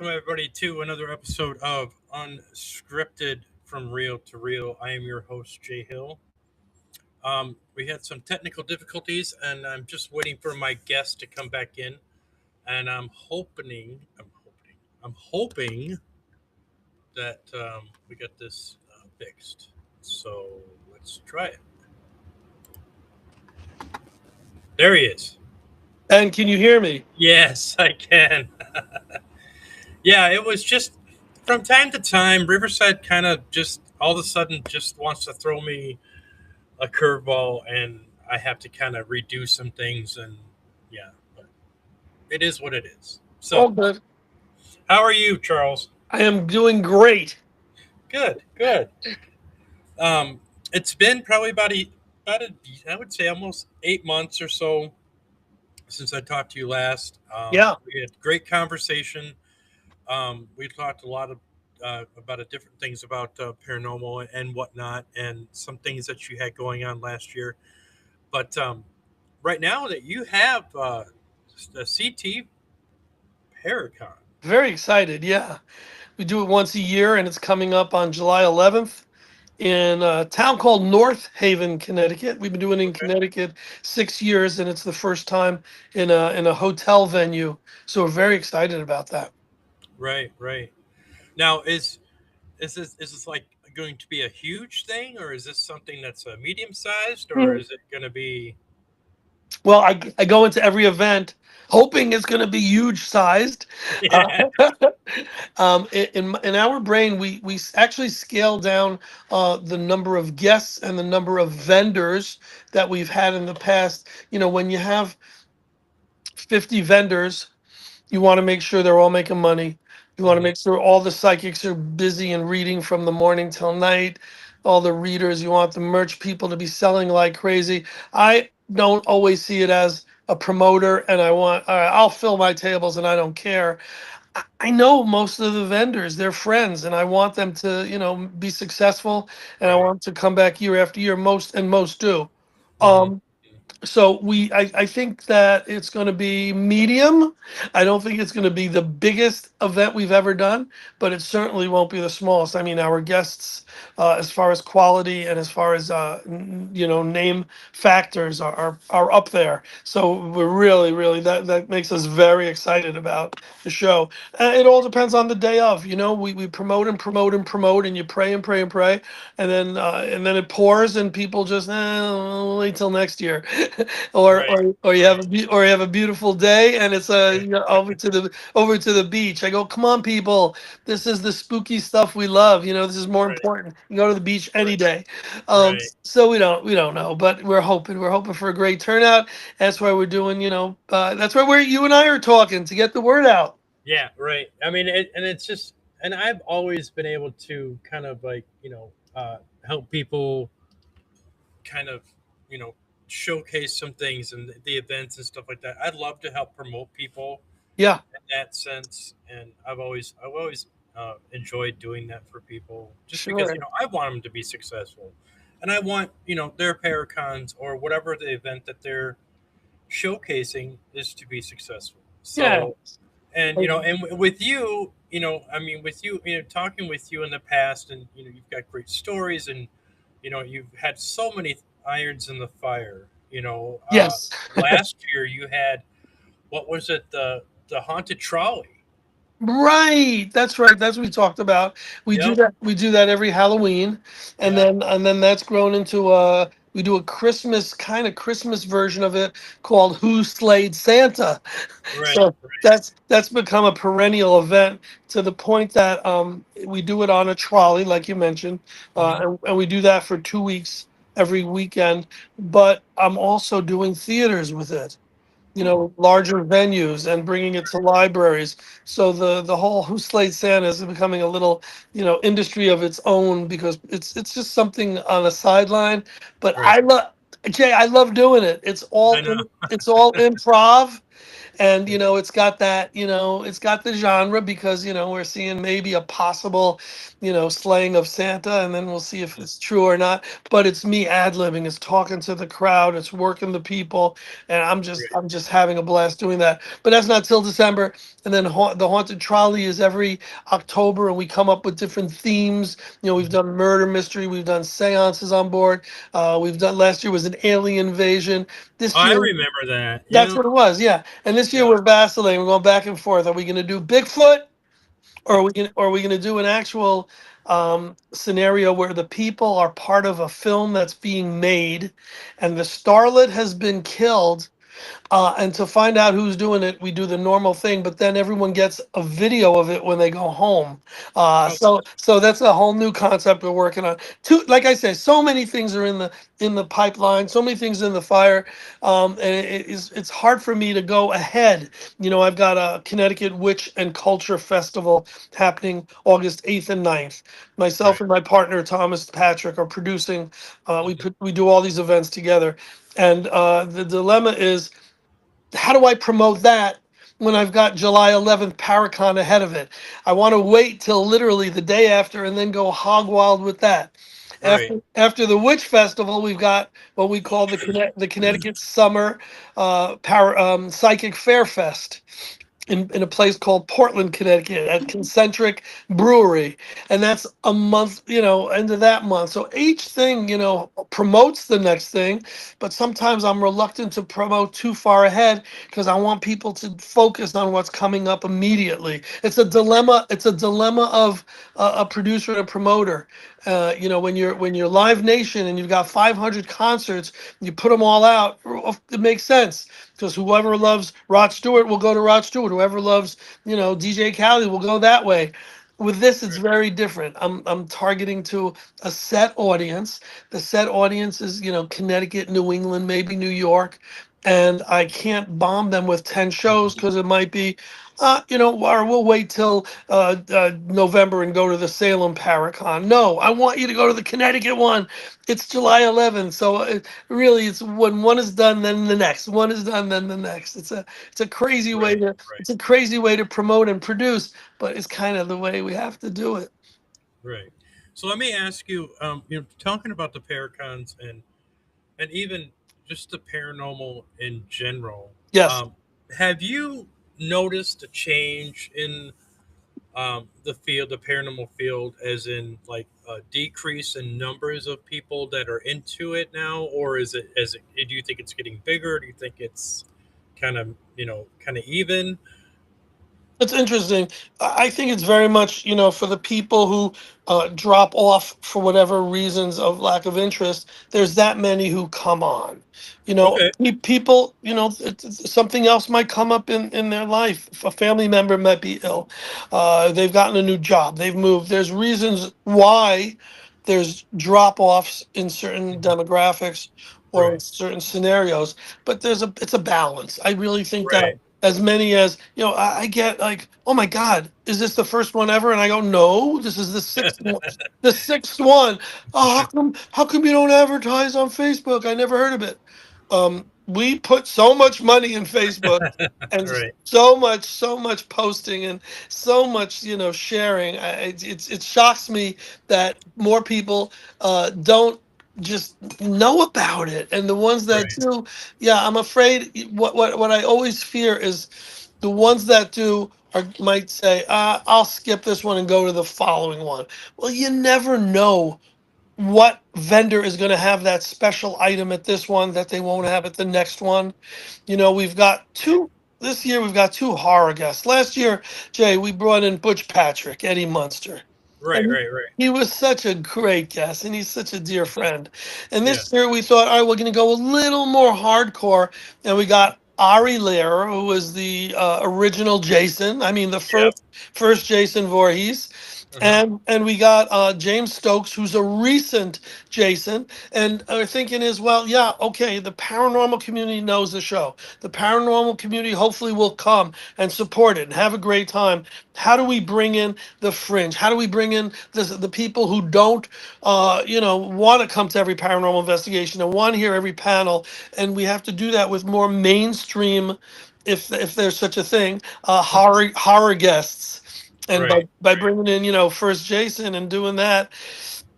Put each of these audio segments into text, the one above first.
welcome everybody to another episode of Unscripted from Real to Real. I am your host, Jay Hill. We had some technical difficulties, and I'm just waiting for my guest to come back in. And I'm hoping that we get this fixed. So let's try it. There he is. And can you hear me? Yes, I can. Yeah, it was just from time to time, Riverside kind of just all of a sudden just wants to throw me a curveball, and I have to kind of redo some things. And yeah, but it is what it is. All So, good. how are you, Charles? I am doing great. Good, good. Um, it's been probably I would say almost 8 months or so since I talked to you last. Yeah. We had great conversation. We talked a lot of about different things about paranormal and whatnot, and some things that you had going on last year. But right now that you have the CT Paracon, Very excited. Yeah. We do it once a year and it's coming up on July 11th in a town called North Haven, Connecticut. We've been doing it in okay, Connecticut 6 years and it's the first time in a hotel venue. So we're very excited about that. right, right. Now is this like going to be a huge thing, or is this something that's medium sized, or is it going to be? Well, I go into every event hoping it's going to be huge sized. Uh, Yeah, in our brain, we actually scale down the number of guests and the number of vendors that we've had in the past. You know, when you have 50 vendors, you want to make sure they're all making money. You want to mhm, make sure all the psychics are busy and reading from the morning till night. All the readers, you want the merch people to be selling like crazy. I don't always see it as a promoter, and I want, all right, I'll fill my tables and I don't care. I know most of the vendors, they're friends, and I want them to, be successful, and I right. want them to come back year after year. Most do. Hmm. Um, so I think that it's going to be medium. I don't think it's going to be the biggest event we've ever done, but it certainly won't be the smallest. I mean, our guests, as far as quality and as far as name factors are up there. So we're really that makes us very excited about the show. It all depends on the day of. We promote and promote and promote, and you pray and pray and pray, and then it pours, and people just we'll wait till next year. or Right, or or you have right, or you have a beautiful day and it's right, over to the beach. I go, come on, people, this is the spooky stuff we love. This is more right, important. You go to the beach right, any day. right. So we don't know, but we're hoping for a great turnout. That's why we're doing, that's why you and I are talking to get the word out. Yeah, right. I mean, and it's just, and I've always been able to kind of like help people kind of you know showcase some things and the events and stuff like that. I'd love to help promote people Yeah, in that sense, and I've always enjoyed doing that for people, just because sure. I want them to be successful, and I want their paracons or whatever the event that they're showcasing is to be successful. Yeah. So, and with you, I mean, with you, talking with you in the past, and you've got great stories, and you've had so many irons in the fire. Yes. Last year you had, what was it, the haunted trolley? Right. That's right. That's what we talked about. We do Yep. that. We do that every Halloween, and Yep. then that's grown into we do a Christmas version of it called Who Slayed Santa. Right. So that's become a perennial event to the point that we do it on a trolley, like you mentioned, Hmm. and we do that for 2 weeks every weekend. But I'm also doing theaters with it, larger venues, and bringing it to libraries. So the whole Who Slayed Santa is becoming a little, industry of its own, because it's just something on the sideline. But Right. I love Jay. I love doing it. It's I all know. in, it's all improv. And Okay. it's got that, it's got the genre because we're seeing maybe a possible slaying of Santa, and then we'll see if Mm, it's true or not. But it's me ad-libbing, it's talking to the crowd, it's working the people, and i'm just right. i'm just having a blast doing that. But that's not till December. And then the haunted trolley is every October, and we come up with different themes. We've Mhm. done murder mystery, we've done seances on board. We've done, last year was an alien invasion. Oh, This I year, remember that. that's Yeah. what it was, yeah. And this year Yeah. we're vacillating. We're going back and forth. Are we going to do Bigfoot, or Yeah. are we going to do an actual scenario where the people are part of a film that's being made, and the starlet has been killed, and to find out who's doing it, we do the normal thing, but then everyone gets a video of it when they go home. Oh, So that's a whole new concept we're working on. Like I said, so many things are in the pipeline, so many things in the fire, and it's hard for me to go ahead. I've got a Connecticut Witch and Culture Festival happening August 8th and 9th. Myself right. and my partner Thomas Patrick are producing. Mhm. We do all these events together, and the dilemma is, how do I promote that when I've got July 11th Paracon ahead of it? I want to wait till literally the day after and then go hog wild with that. Right. After the Witch Festival, we've got what we call the Connecticut Summer Psychic Fair Fest in a place called Portland, Connecticut, at Concentric Brewery. And that's a month, into that month. So each thing, promotes the next thing, but sometimes I'm reluctant to promote too far ahead because I want people to focus on what's coming up immediately. It's a dilemma. It's a dilemma of a producer and a promoter. When you're Live Nation and you've got 500 concerts, you put them all out. It makes sense because whoever loves Rod Stewart will go to Rod Stewart. Whoever loves, DJ Khaled will go that way. With this, it's Right. very different. I'm targeting to a set audience. The set audience is, Connecticut, New England, maybe New York, and I can't bomb them with 10 shows Mhm. because it might be, or we'll wait till November and go to the Salem Paracon. No, I want you to go to the Connecticut one. It's July 11th, so really, it's when one is done, then the next. One is done, then the next. It's a crazy way Right. to Right. it's a crazy way to promote and produce, but it's kind of the way we have to do it. Right. So let me ask you, talking about the paracons and even just the paranormal in general, Yes. um, have you noticed a change in the field, the paranormal field, as in like a decrease in numbers of people that are into it now, or is it as it? Do you think it's getting bigger? Do you think it's kind of even? It's interesting. I think it's very much, for the people who drop off for whatever reasons of lack of interest, there's that many who come on. Okay. People, something else might come up in their life. If a family member might be ill, they've gotten a new job, they've moved. There's reasons why there's drop offs in certain Mhm. demographics or in Right. certain scenarios, but it's a balance. I really think that Right. as many as I get, like, oh my god, is this the first one ever? And I go, no, this is the sixth one. The sixth one. Oh, how come you don't advertise on Facebook? I never heard of it. We put so much money in Facebook, and Right. so much posting, and so much sharing. It shocks me that more people don't just know about it, and the ones that Right. do, yeah, I'm afraid what I always fear is the ones that do might say, I'll skip this one and go to the following one. Well, you never know what vendor is going to have that special item at this one that they won't have at the next one. We've got two this year. We've got two horror guests. Last year, Jay, we brought in Butch Patrick, Eddie Munster, Right. and Right. Right. he was such a great guest, and he's such a dear friend. And Yeah. this year, we thought, all right, we're going to go a little more hardcore, and we got Ari Lehrer, who was the original Jason. I mean, the Yep. first Jason Voorhees. Uh-huh. And we got James Stokes, who's a recent Jason. And our thinking is, well, yeah, okay, the paranormal community knows the show. The paranormal community hopefully will come and support it and have a great time. How do we bring in the fringe? How do we bring in the people who don't, want to come to every paranormal investigation and want to hear every panel? And we have to do that with more mainstream if there's such a thing, horror guests, and Right. by bringing in first Jason and doing that,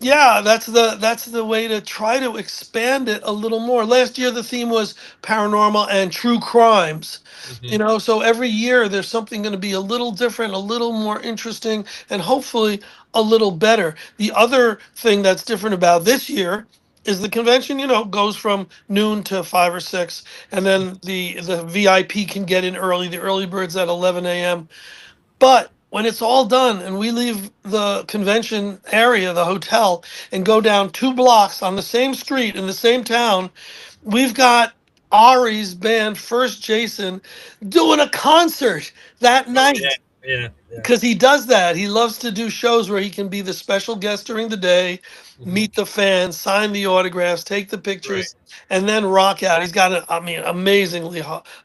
yeah, that's the way to try to expand it a little more. Last year the theme was paranormal and true crimes. Hmm. So every year there's something going to be a little different, a little more interesting, and hopefully a little better. The other thing that's different about this year is the convention, goes from noon to 5 or 6, and then the VIP can get in early. The early birds at 11 a.m. But when it's all done and we leave the convention area, the hotel, and go down 2 blocks on the same street in the same town, we've got Ari's band, First Jason, doing a concert that Oh yeah, night, yeah, yeah. because he does that. He loves to do shows where he can be the special guest during the day, Hmm. meet the fans, sign the autographs, take the Right. pictures, and then rock out. He's got I mean, amazingly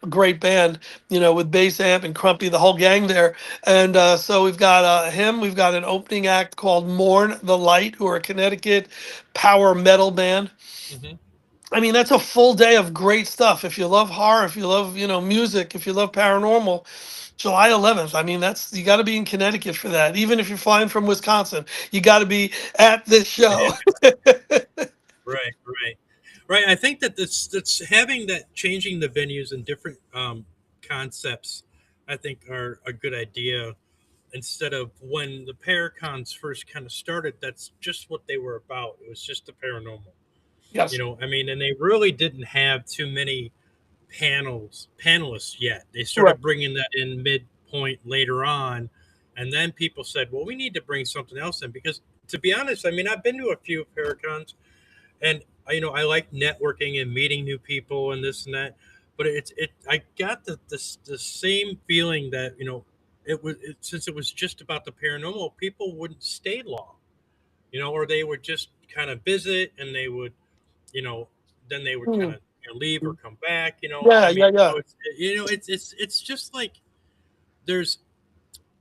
great band, with bass amp and Crumpy, the whole gang there. And so we've got him. We've got an opening act called Mourn the Light, who are a Connecticut power metal band. Hmm. I mean, that's a full day of great stuff. If you love horror, if you love, music, if you love paranormal, July 11th. I mean, you got to be in Connecticut for that. Even if you're flying from Wisconsin, you got to be at this show. Right, right, right. I think that that's having that changing the venues and different concepts. I think are a good idea. Instead of when the Paracons first kind of started, that's just what they were about. It was just the paranormal. Yes. I mean, and they really didn't have too many panelists yet. They Right. started bringing that in midpoint later on, and then people said, "Well, we need to bring something else in." Because to be honest, I mean, I've been to a few Paracons, and I like networking and meeting new people and this and that. But I got the same feeling that since it was just about the paranormal, people wouldn't stay long, or they would just kind of visit and they would you know, then they would kind Hmm. of leave or come back. Yeah, I mean, yeah, yeah. it's just like there's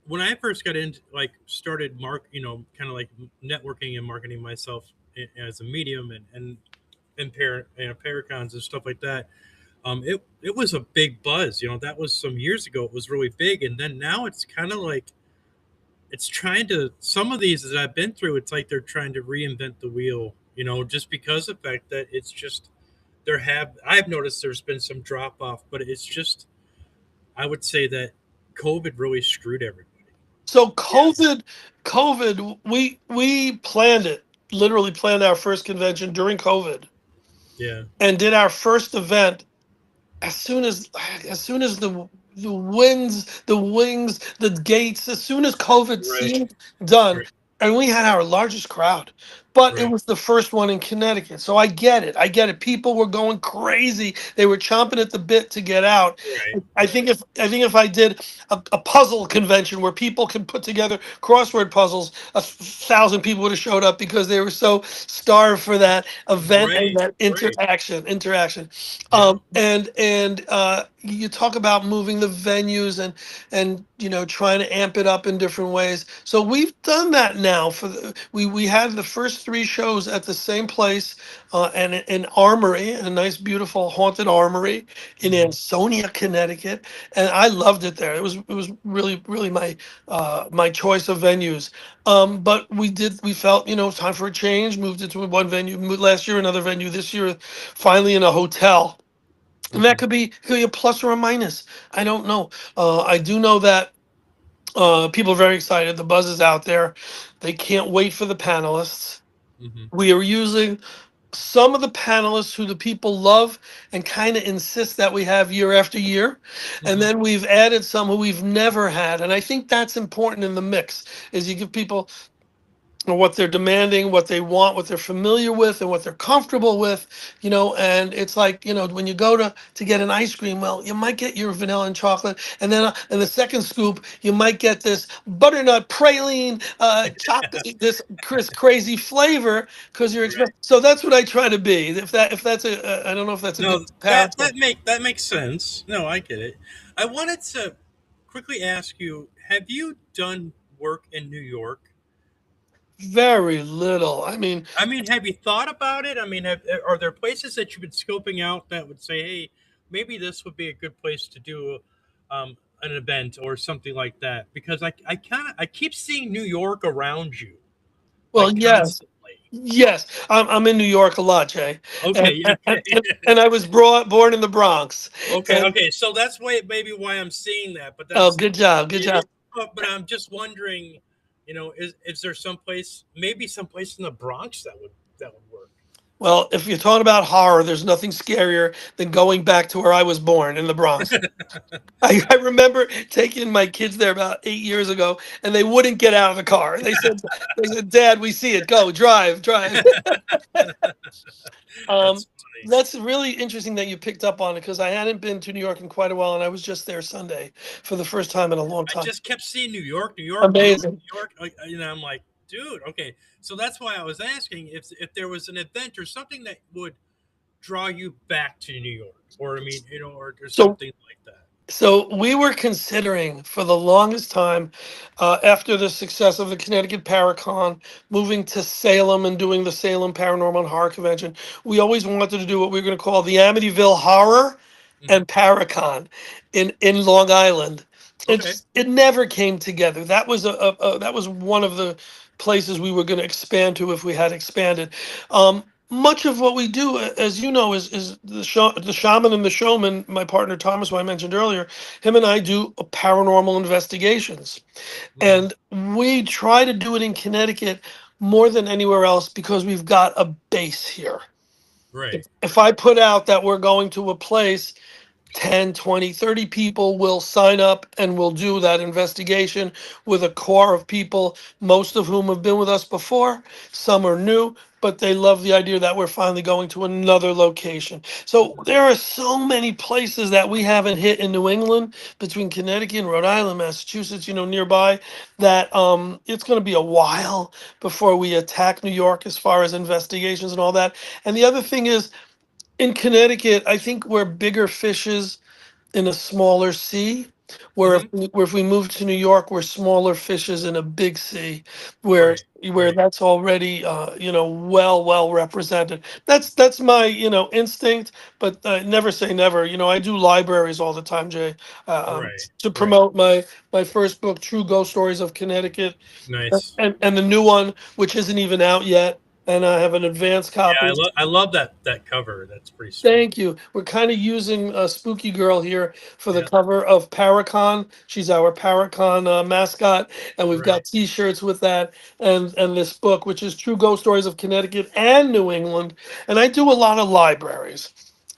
when I first got into started kind of like networking and marketing myself as a medium and paracons and stuff like that. It was a big buzz. That was some years ago. It was really big, and then now it's kind of like it's trying to some of these that I've been through. It's like they're trying to reinvent the wheel. Just because of the fact that it's just I've noticed there's been some drop off, but it's just I would say that COVID really screwed everybody. So Yeah. COVID, we planned it. Literally planned our first convention during COVID, Yeah. and did our first event as soon as the wings, the gates, as soon as COVID Right. seemed done, Right. and we had our largest crowd. But it Right. was the first one in Connecticut. So I get it. I get it. People were going crazy. They were chomping at the bit to get out. Right. I think Right. if I did a puzzle convention where people can put together crossword puzzles, 1,000 people would have showed up because they were so starved for that event and Right. that Right. interaction. Yeah. And you talk about moving the venues and trying to amp it up in different ways. So we've done that now. We had the first 3 shows at the same place, and an armory, a nice, beautiful haunted armory in Hmm. Ansonia, Connecticut, and I loved it there. It was really really my choice of venues. But we felt time for a change. Moved it to one venue. Moved last year another venue. This year finally in a hotel. And that Hmm. could be a plus or a minus. I don't know. I do know that people are very excited. The buzz is out there. They can't wait for the panelists. Hmm. We are using some of the panelists who the people love and kind of insist that we have year after year. And Hmm. then we've added some who we've never had. And I think that's important in the mix, is you give people what they're demanding, what they want, what they're familiar with, and what they're comfortable with. And it's like, when you go to get an ice cream, well, you might get your vanilla and chocolate, and then in the second scoop you might get this butternut praline chocolate, this crazy flavor, because you're Right. so that's what I try to be. If that's I don't know if that's a good No, comparison. that makes sense. No, I get it. I wanted to quickly ask you: have you done work in New York? Very little. I mean, I mean, have you thought about it? I mean, are there places that you've been scoping out that would say, "Hey, maybe this would be a good place to do"? an event or something like that? Because I keep seeing New York around you, Well, like yes. constantly. Yes, I'm in New York a lot, Jay, and Okay, and, okay, and I was born in the Bronx, okay, and okay. So that's why maybe why I'm seeing that. But oh, that's good job, good it. job. But I'm just wondering, is there someplace, maybe someplace in the Bronx that would work? Well, if you're talking about horror, there's nothing scarier than going back to where I was born in the Bronx. I remember taking my kids there about 8 years ago, and they wouldn't get out of the car. They said, "Dad, we see it. Go, drive, drive." Um, That's funny. that's really interesting that you picked up on it because I hadn't been to New York in quite a while, and I was just there Sunday for the first time in a long I time. just kept seeing New York, New York, New York, Amazing. New York. I'm like, dude, okay. So that's why I was asking if there was an event or something that would draw you back to New York, or I mean, or So something like that. So we were considering for the longest time, after the success of the Connecticut Paracon, moving to Salem and doing the Salem Paranormal and Horror Convention. We always wanted to do what we were going to call the Amityville Horror Hmm. and Paracon in Long Island. Okay. It never came together. That was that was one of the places we were going to expand to if we had expanded. Much of what we do, as you know, is the shaman and the showman. My partner Thomas, who I mentioned earlier, him and I do paranormal investigations, Hmm. and we try to do it in Connecticut more than anywhere else because we've got a base here. Right. If I put out that we're going to a place, 10, 20, 30 people will sign up and will do that investigation with a core of people, most of whom have been with us before. Some are new, but they love the idea that we're finally going to another location. So Hmm. there are so many places that we haven't hit in New England, between Connecticut and Rhode Island, Massachusetts, nearby, that it's going to be a while before we attack New York as far as investigations and all that. And the other thing is, in Connecticut, I think we're bigger fishes in a smaller sea. Hmm. Where if we move to New York, we're smaller fishes in a big sea, where Right. where Right. that's already well represented. That's my instinct, but never say never. I do libraries all the time, Jay, Right. to Right. promote my first book, True Ghost Stories of Connecticut, Nice. and the new one, which isn't even out yet, and I have an advanced Yeah, copy. I love that cover. That's pretty sweet. Thank you. We're kind of using a Spooky Girl here for the Yeah. cover of Paracon. She's our Paracon mascot, and we've Right. got T-shirts with that, and this book, which is True Ghost Stories of Connecticut and New England. And I do a lot of libraries,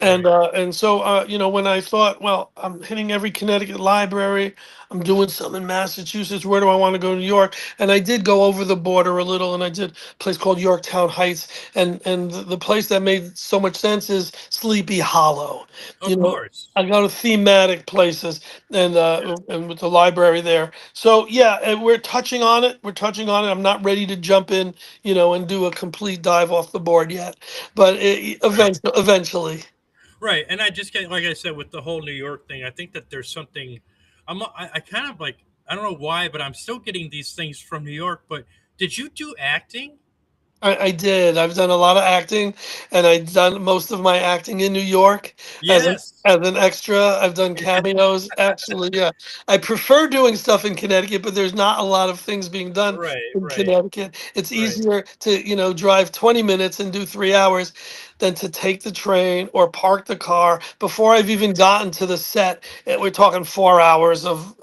Right. and so when I thought, well, I'm hitting every Connecticut library, I'm doing some in Massachusetts. Where do I want to go? New York, and I did go over the border a little, and I did a place called Yorktown Heights, and the place that made so much sense is Sleepy Hollow. You Of know, course. I go to thematic places, Yeah. and with the library there. So yeah, and we're touching on it. We're touching on it. I'm not ready to jump in, and do a complete dive off the board yet, but Right. eventually. Right. And I just get, like I said, with the whole New York thing, I think that there's something. I kind of like, I don't know why, but I'm still getting these things from New York. But did you do acting? I did. I've done a lot of acting, and I've done most of my acting in New York Yes. as an extra. I've done cameos. Actually, yeah, I prefer doing stuff in Connecticut, but there's not a lot of things being done Right. in Right. Connecticut. It's Right. easier to drive 20 minutes and do 3 hours than to take the train or park the car. Before I've even gotten to the set, we're talking 4 hours of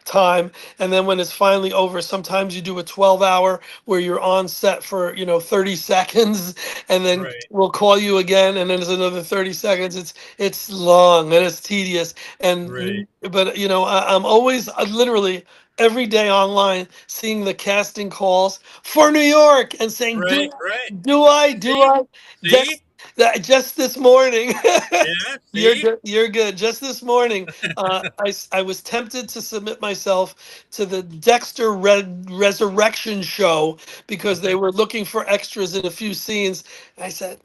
time, and then when it's finally over, sometimes you do a 12 hour where you're on set for 30 seconds, and then Right. we'll call you again, and then there's another 30 seconds. It's long and it's tedious, Right. but I'm always literally every day online seeing the casting calls for New York and saying, Right. do Right. do I do See. I See. just this morning. Yeah. You're See. good. You're good. Just this morning, I was tempted to submit myself to the Dexter Resurrection show because they Okay. were looking for extras in a few scenes. And I said,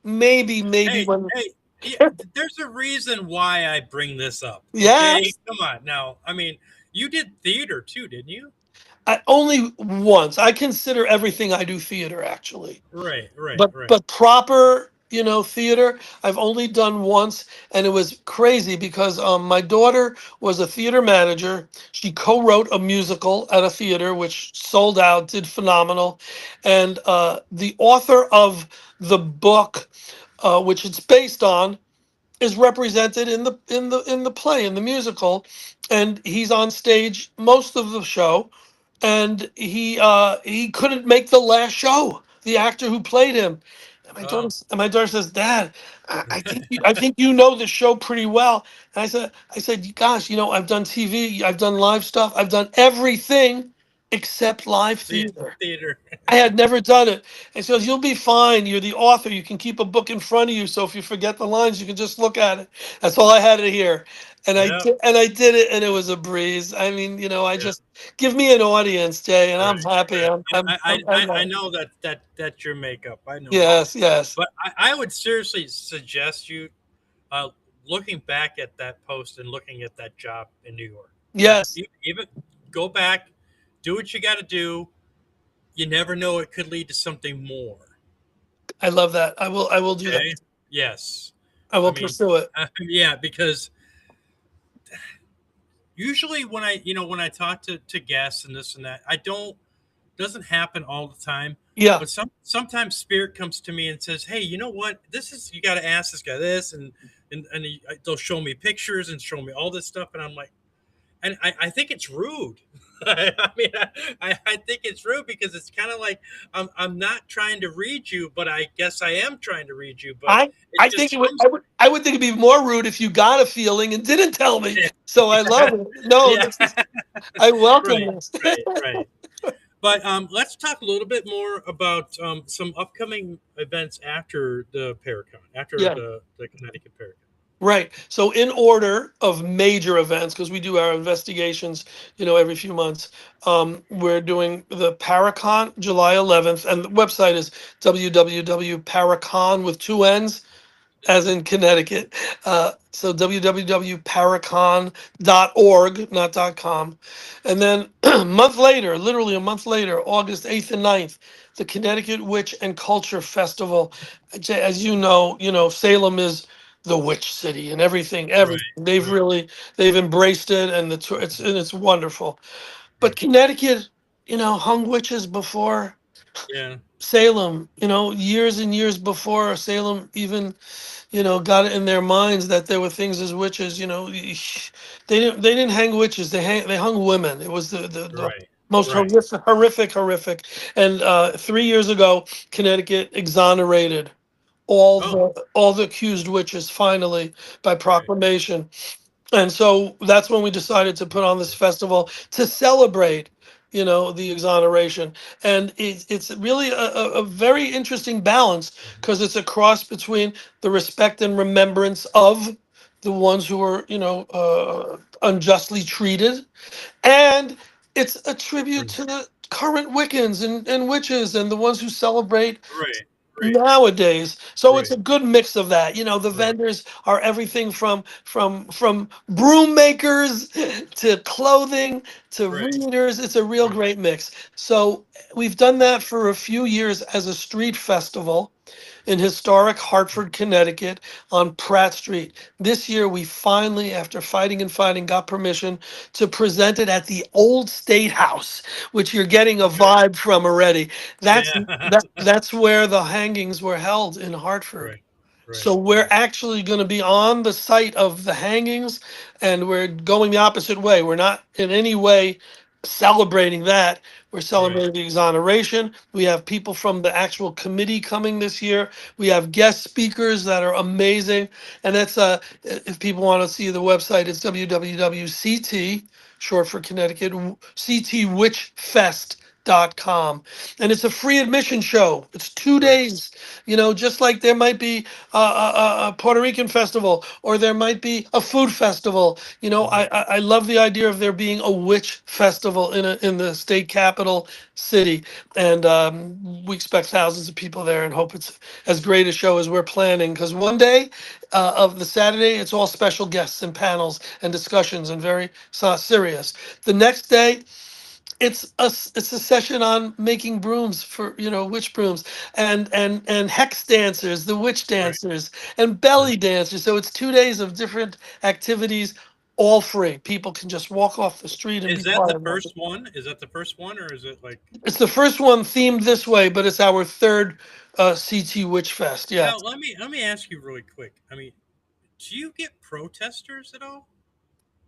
maybe Hey. when. Hey. Yeah, there's a reason why I bring this up. Okay. Yes, Come on. Now, I mean, you did theater too, didn't you? I only once. I consider everything I do theater actually, Right. Right. but Right. but proper. theater. I've only done once, and it was crazy because my daughter was a theater manager. She co-wrote a musical at a theater, which sold out, did phenomenal, and the author of the book, which it's based on, is represented in the play, in the musical, and he's on stage most of the show, and he couldn't make the last show, the actor who played him. Oh. And my daughter says, Dad, I think you know the show pretty well. And I said, gosh, I've done TV, I've done live stuff, I've done everything except live theater. Theater. I had never done it. And she goes, you'll be fine. You're the author. You can keep a book in front of you. So if you forget the lines, you can just look at it. That's all I had to hear. And I Yeah. did, and I did it, and it was a breeze. I mean, I Yeah. just give me an audience, Jay, and I'm Right. happy. Right. I'm I happy. know that's your makeup. I know it. Yes, yes, But I would seriously suggest you uh, looking back at that post and looking at that job in New York. That yes. even go back, do what you got to do. You never know; it could lead to something more. I love that. I will do that. Okay. Yes. I I will mean, pursue it. yeah, because usually when I talk to guests and this and that, I don't doesn't happen all the time, Yeah. but sometimes spirit comes to me and says, "Hey, you know what? This is you got to ask this guy this," and they'll show me pictures and show me all this stuff, and I'm like, and I think it's rude. I mean, I think it's rude because it's kind of like I'm not trying to read you, but I guess I am trying to read you, but I it I think just it would comes. I would think it'd be more rude if you got a feeling and didn't tell me. So I love it. No, Yeah, this is I welcome right, this. right. But let's talk a little bit more about some upcoming events after the Paracon, after Yeah. the Connecticut Paracon. Right. So in order of major events, because we do our investigations, every few months, we're doing the Paracon July 11th, and the website is www.paracon with two N's as in Connecticut. So www.paracon.org, not .com. And then a month later, literally a month later, August 8th and 9th, the Connecticut Witch and Culture Festival. As Salem is the witch city and everything. Right, right, They've embraced it, and it's wonderful. But right. Connecticut, hung witches before Yeah, Salem, years and years before Salem even got it in their minds that there were things as witches. They didn't hang witches. They hung women. It was the right, most right. horrific. And 3 years ago, Connecticut exonerated Oh, all the accused witches finally by right, proclamation. And so that's when we decided to put on this festival to celebrate, the exoneration. And it's really a very interesting balance because it's a cross between the respect and remembrance of the ones who were, unjustly treated, and it's a tribute right, to the current Wiccans and witches and the ones who celebrate right, right, nowadays. So it's right, a good mix of that. The right, vendors are everything from broom makers to clothing to right, readers. It's a real right, great mix. So we've done that for a few years as a street festival in historic Hartford, Connecticut on Pratt Street. This year, we finally, after fighting and fighting, got permission to present it at the Old State House, which you're getting a okay, vibe from already. That's yeah, that's where the hangings were held in Hartford. right, So right, we're right, actually going to be on the site of the hangings, and we're going the opposite way. We're not in any way celebrating that. We're right, celebrating the exoneration. We have people from the actual committee coming this year. We have guest speakers that are amazing. And that's if people want to see the website, it's www.ct, short for Connecticut, ctwitchfest.com. And it's a free admission show. It's two right, days, just like there might be a Puerto Rican festival, or there might be a food festival. mhm, I love the idea of there being a witch festival in the state capital city, and we expect thousands of people there, and hope it's as great a show as we're planning. Because one day of the Saturday, it's all special guests and panels and discussions and very serious. The next day, it's a session on making brooms for witch brooms and hex dancers, the witch Right. dancers, and Right. belly dancers. So it's 2 days of different activities, all free. People can just walk off the street and be Is that part the of it. first one? Is that the first one, or is it like? It's the first one themed this way, but it's our third CT Witch Fest. Now Yes. let me ask you really quick. I mean, do you get protesters at all?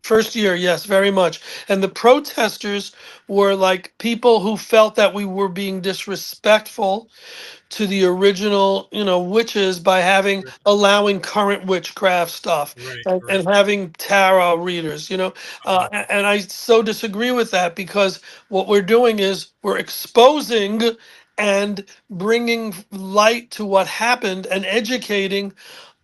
First year, yes, very much. And the protesters were like people who felt that we were being disrespectful to the original, witches by having Right. allowing current witchcraft stuff Right. and Right. having tarot readers, Uh-huh. and I so disagree with that because what we're doing is we're exposing and bringing light to what happened and educating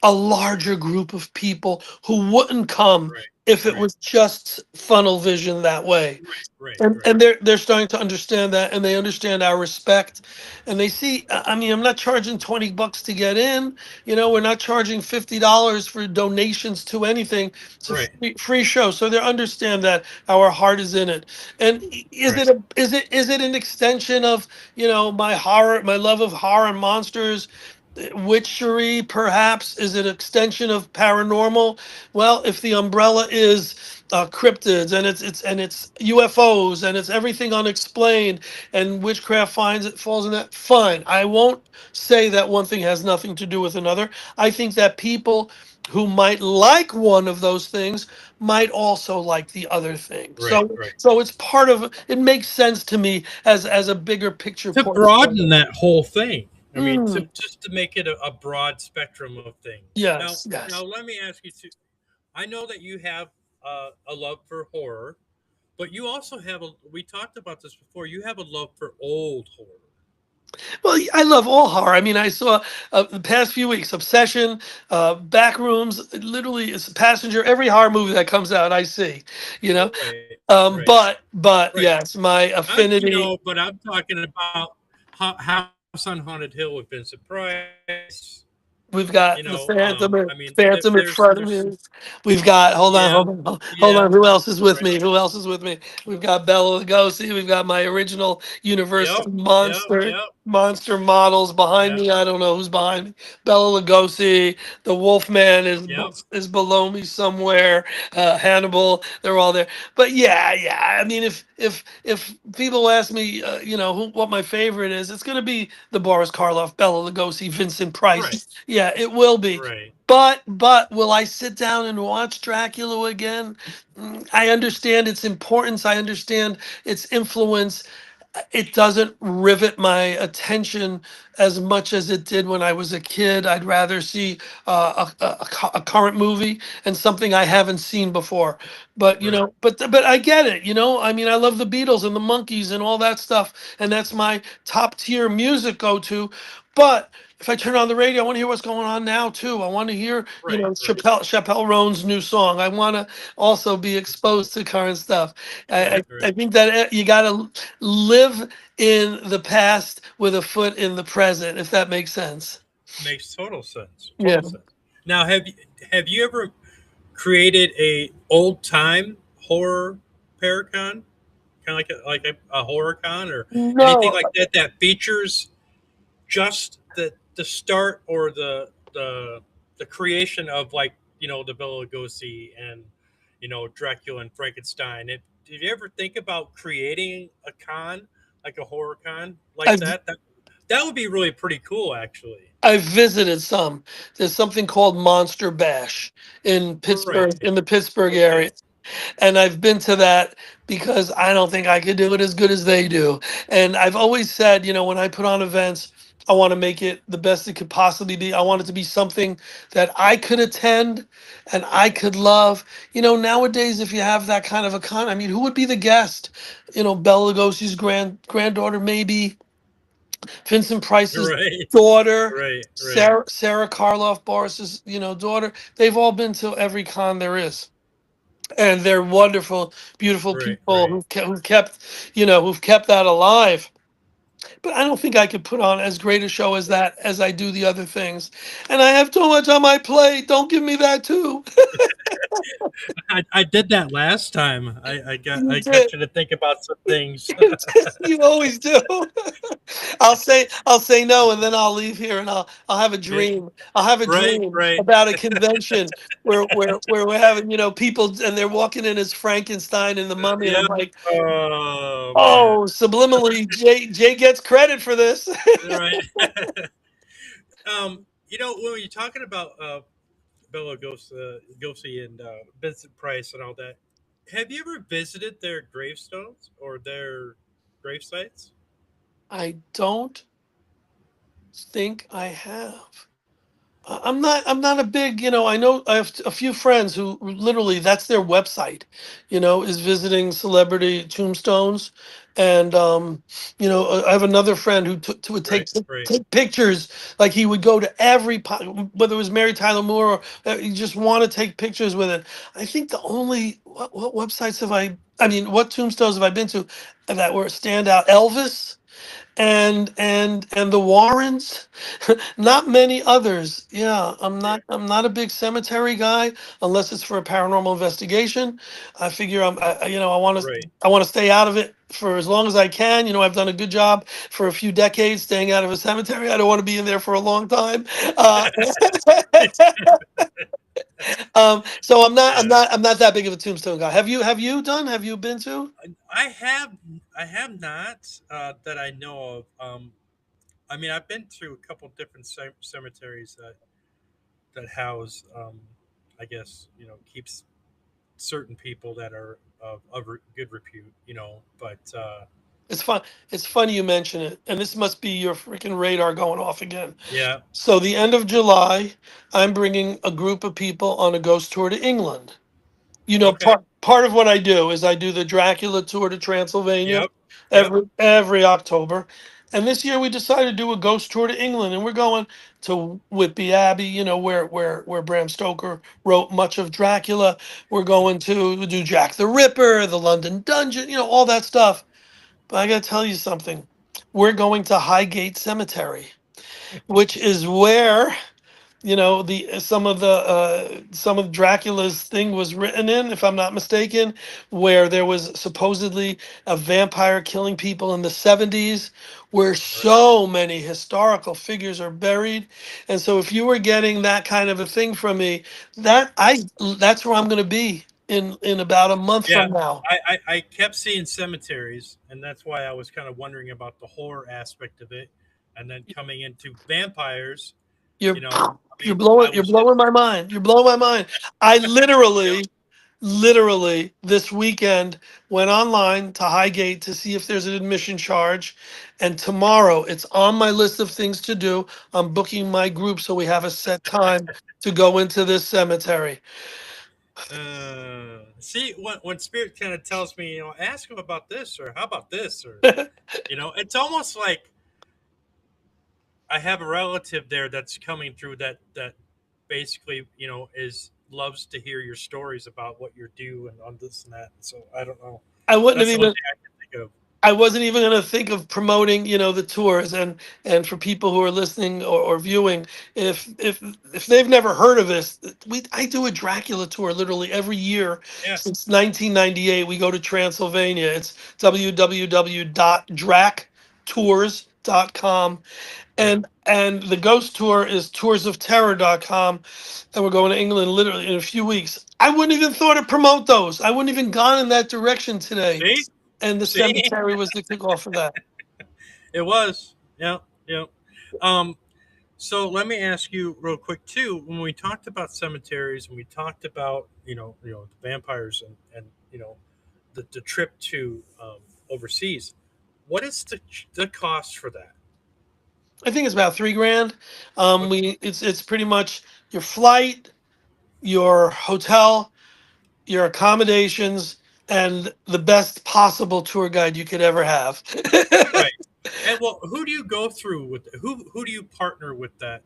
a larger group of people who wouldn't come Right. if it Right. was just funnel vision that way. Right. Right. and Right. and they're starting to understand that, and they understand our respect, and they see, I mean, I'm not charging $20 to get in. We're not charging $50 for donations to anything. It's a Right. free show, so they understand that our heart is in it. And Right. is it an extension of my love of horror and monsters, witchery? Perhaps is it an extension of paranormal? Well, if the umbrella is cryptids, and it's UFOs, and it's everything unexplained, and witchcraft finds it falls in that, fine. I won't say that one thing has nothing to do with another. I think that people who might like one of those things might also like the other thing. Right. So Right. so it's part of it. Makes sense to me as a bigger picture To portfolio. broaden that whole thing. I mean, to Mm, just to make it a broad spectrum of things. Now, yes, now yes. let me ask you too. I know that you have a love for horror, but you also have a. We talked about this before. You have a love for old horror. Well, I love all horror. I mean, I saw the past few weeks Obsession, Backrooms, literally it's Passenger. Every horror movie that comes out, I see. You know, Right. Right. but Right. yes, my affinity. But I'm talking about House on Haunted Hill with Vincent Price. We've got the I mean, Phantom in there's front of some, me. We've got, hold on, yeah, hold yeah, on. Who else is with right. me? Who else is with me? We've got Bela Lugosi. We've got my original Yep, Universal yep, yep, monster models behind yep, me. I don't know who's behind me. Bela Lugosi. The Wolfman yep. is below me somewhere. Hannibal. They're all there. But yeah. I mean, if people ask me, what my favorite is, it's gonna be the Boris Karloff, Bela Lugosi, Vincent Right, Price. Yeah, it will be. right, But will I sit down and watch Dracula again? I understand its importance. I understand its influence. It doesn't rivet my attention as much as it did when I was a kid. I'd rather see a current movie and something I haven't seen before. But right, but I get it. I mean, I love the Beatles and the Monkees and all that stuff, and that's my top tier music go to. But if I turn on the radio, I want to hear what's going on now too. I want to hear, right, right, Chappelle Roan's new song. I want to also be exposed to current stuff. right, I right. think that you got to live in the past with a foot in the present, if that makes sense. Makes total sense. Yeah. Total sense. Now, have you ever created a old time horror paracon, kind of like a horror con or anything No, like that that features just the start or the creation of like the Bela Lugosi and Dracula and Frankenstein. Did you ever think about creating a con like a horror con like I've that? That would be really pretty cool, actually. I've visited some. There's something called Monster Bash Right. In the Pittsburgh Okay. area. And I've been to that because I don't think I could do it as good as they do. And I've always said, when I put on events, I want to make it the best it could possibly be. I want it to be something that I could attend and I could love. Nowadays, if you have that kind of a I mean, who would be the guest? Bela Lugosi's granddaughter, maybe Vincent Price's Right. daughter, Right. Right. Sarah Karloff, Boris's, daughter. They've all been to every con there is, and they're wonderful, beautiful Right. people Right. who've kept that alive. But I don't think I could put on as great a show as that as I do the other things. And I have too much on my plate. Don't give me that too. I did that last time. You I did. got you to think about some things. You always do. I'll say no, and then I'll leave here, and I'll have a Yeah, dream. I'll have a right, dream right. about a convention where we're having people, and they're walking in as Frankenstein and the Mummy, and Yeah. I'm like, Oh man. oh, subliminally, Jay gets credit for this. Right. When you're talking about Bela Lugosi and Vincent Price and all that, have you ever visited their gravestones or their grave sites? I don't think I have. I'm not a big, I know I have a few friends who literally that's their website, is visiting celebrity tombstones. And I have another friend who would Right, right, take pictures, like he would go to whether it was Mary Tyler Moore or you just want to take pictures with it. I think the only what websites have I mean, what tombstones have I been to that were stand out? Elvis and the Warrens, not many others. Yeah, right. I'm not a big cemetery guy unless it's for a paranormal investigation. I figure Right. I want to stay out of it for as long as I can. I've done a good job for a few decades staying out of a cemetery. I don't want to be in there for a long time. So Yeah. I'm not that big of a tombstone guy. Have you been to? I have I have not that I know of. I mean, I've been through a couple different cemeteries that house, I guess keeps certain people that are of good repute. But It's fun. It's funny you mention it, and this must be your freaking radar going off again. yeah, So the end of July, I'm bringing a group of people on a ghost tour to England. okay, Part of what I do is I do the Dracula tour to Transylvania yep, yep, every October. And this year we decided to do a ghost tour to England, and we're going to Whitby Abbey, where Bram Stoker wrote much of Dracula. We're going to do Jack the Ripper, the London Dungeon, all that stuff. But I got to tell you something. We're going to Highgate Cemetery, which is where the some of Dracula's thing was written in, if I'm not mistaken, where there was supposedly a vampire killing people in the 70s, where right, so many historical figures are buried. And so if you were getting that kind of a thing from me, that's where I'm going to be in about a month yeah. from now. I kept seeing cemeteries, and that's why I was kind of wondering about the horror aspect of it, and then coming into vampires. You're I mean, I you're was just blowing my mind. You're blowing my mind. I literally this weekend went online to Highgate to see if there's an admission charge, and tomorrow it's on my list of things to do. I'm booking my group so we have a set time to go into this cemetery. see when spirit kind of tells me, ask him about this or how about this or it's almost like I have a relative there that's coming through that basically is loves to hear your stories about what you're doing on this and that. So I don't know. I wouldn't have That's the only even thing I can think of. I wasn't even going to think of promoting, the tours. And for people who are listening or viewing, if they've never heard of this, I do a Dracula tour literally every year Yeah, since 1998. We go to Transylvania. It's www.dractours.com, right. and the ghost tour is toursofterror.com, and we're going to England literally in a few weeks. I wouldn't even thought to promote those. I wouldn't even gone in that direction today, See, and the see, cemetery was the kickoff for that. it was. Yeah, yeah. Um, so let me ask you real quick too. When we talked about cemeteries and we talked about the vampires and the trip to overseas, what is the cost for that? I think it's about 3 grand. Okay, It's pretty much your flight, your hotel, your accommodations, and the best possible tour guide you could ever have. right. And well, who do you go through with who do you partner with that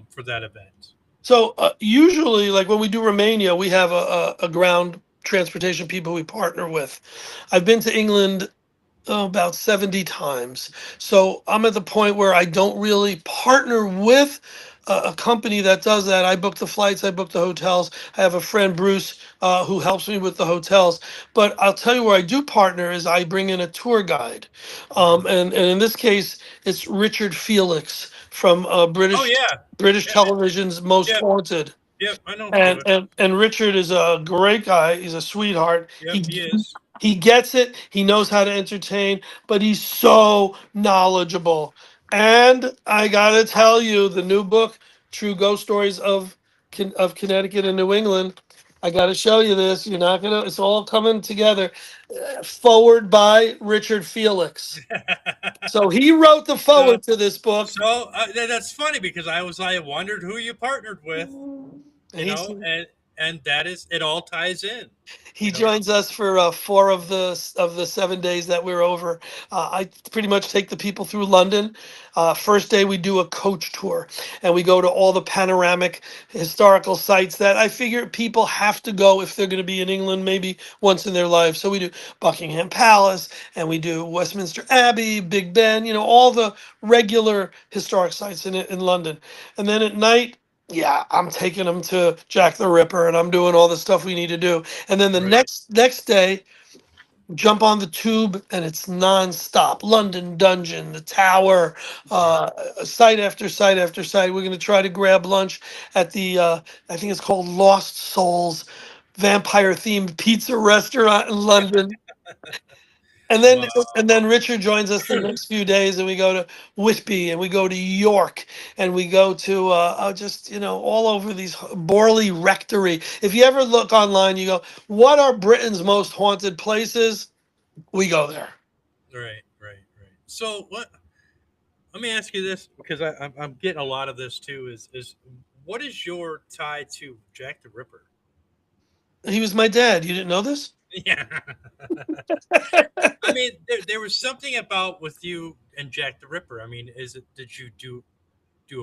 for that event? So usually, like when we do Romania, we have a ground transportation people we partner with. I've been to England about 70 times. So I'm at the point where I don't really partner with a company that does that. I book the flights, I book the hotels. I have a friend, Bruce, who helps me with the hotels. But I'll tell you where I do partner is I bring in a tour guide. Hmm. And in this case, it's Richard Felix from Oh yeah, British yeah, television's Most yep, Haunted. yep. I know And, Felix. and Richard is a great guy. He's a sweetheart. Yep, he is. He gets it. He knows how to entertain, but he's so knowledgeable. And I gotta tell you, the new book, True Ghost Stories of Connecticut and New England. I gotta show you this. You're not gonna. It's all coming together. Forward by Richard Felix. So he wrote the so, forward to this book, that's funny because I wondered who you partnered with, and he's and that is it. All ties in, he you know. joins us for 4 of the 7 days that we're over. I pretty much take the people through London. First day we do a coach tour, and we go to all the panoramic historical sites that I figure people have to go if they're going to be in England maybe once in their life. So we do Buckingham Palace, and we do Westminster Abbey, Big Ben. All the regular historic sites in London. And then at night, yeah, I'm taking them to Jack the Ripper, and I'm doing all the stuff we need to do. And then the Right, next day, jump on the tube, and it's nonstop. London Dungeon, the Tower, right. site after site after site. We're gonna try to grab lunch at the I think it's called Lost Souls, vampire themed pizza restaurant in London. And then Wow. and then Richard joins us the next few days, and we go to Whitby, and we go to York, and we go to just all over these Borley Rectory. If you ever look online, you go, "What are Britain's most haunted places?" We go there. Right, right, right. So what? Let me ask you this because I'm getting a lot of this too. Is what is your tie to Jack the Ripper? He was my dad. You didn't know this? Yeah. I mean, there was something about with you and Jack the Ripper. I mean, is it did you do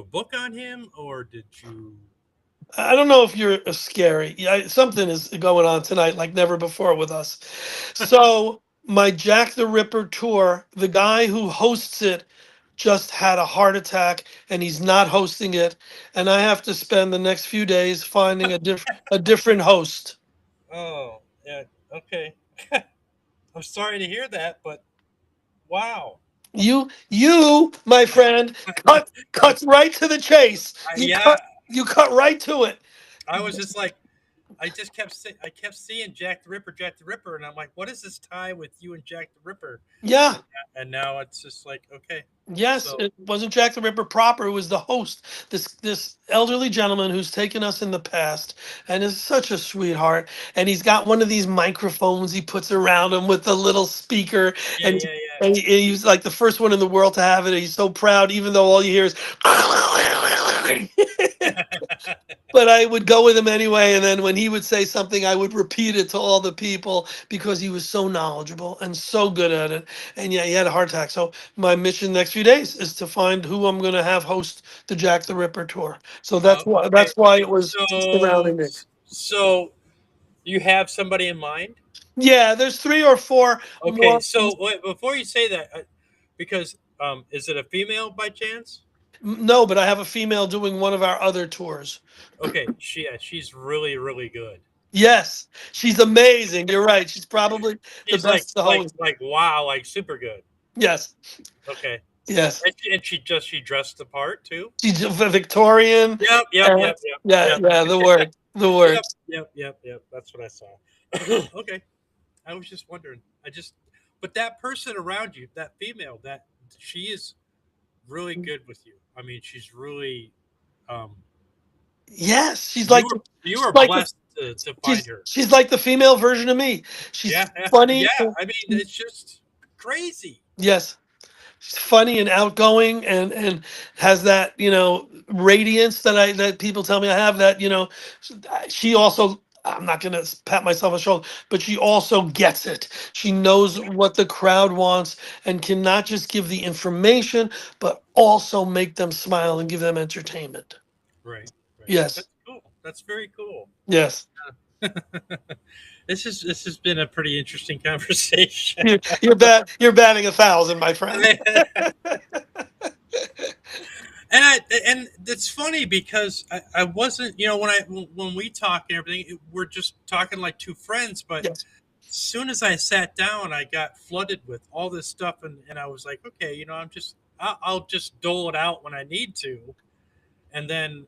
a book on him or did you? I don't know if you're scary. Yeah, something is going on tonight like never before with us. So my Jack the Ripper tour, the guy who hosts it just had a heart attack, and he's not hosting it, and I have to spend the next few days finding a different host. Oh, yeah. Okay. I'm sorry to hear that, but wow. You, my friend, cuts right to the chase. Yeah, You cut right to it. I was just like, I kept seeing Jack the Ripper, and I'm like, what is this tie with you and Jack the Ripper? Yeah. And now it's just like, okay, Yes, so it wasn't Jack the Ripper proper. It was the host, this elderly gentleman who's taken us in the past, and is such a sweetheart. And he's got one of these microphones he puts around him with a little speaker, yeah, and yeah, he's like the first one in the world to have it. He's so proud, even though all you hear is. yeah. But I would go with him anyway, and then when he would say something, I would repeat it to all the people because he was so knowledgeable and so good at it. And yeah, he had a heart attack. So my mission next few days is to find who I'm going to have host the Jack the Ripper tour. So Okay, that's why okay. it was surrounding me. So you have somebody in mind? Yeah, there's 3 or 4 Okay, more. so wait, before you say that, because is it a female by chance? No, but I have a female doing one of our other tours. Okay, she's really really good. Yes, she's amazing. You're right. She's probably the She's best to host. like wow, like super good. Yes, Okay, yes. and she dressed the part too. She's Victorian. Yep, yep, And yep, yep, yeah, yep, yeah, the yep, word. yep, yep, yep. That's what I saw. Okay, I was just wondering. But that person around you, that female, that she is really good with you. I mean, she's really. Um, Yes, you she's were like the blessed to find her. she's like the female version of me. She's Yeah, yeah, yeah. funny. I mean, it's just crazy. Yes, she's funny and outgoing, and has that radiance that people tell me I have. That she also. I'm not gonna pat myself on the shoulder, but she also gets it. She knows what the crowd wants and can not just give the information, but also make them smile and give them entertainment. Right, right. Yes, That's cool. That's very cool. yes. This has been a pretty interesting conversation. You're batting 1,000, my friend. and it's funny because I wasn't, when we talk and everything, we're just talking like two friends. But Yes. as soon as I sat down, I got flooded with all this stuff, and I was like, okay, I'll just dole it out when I need to, and then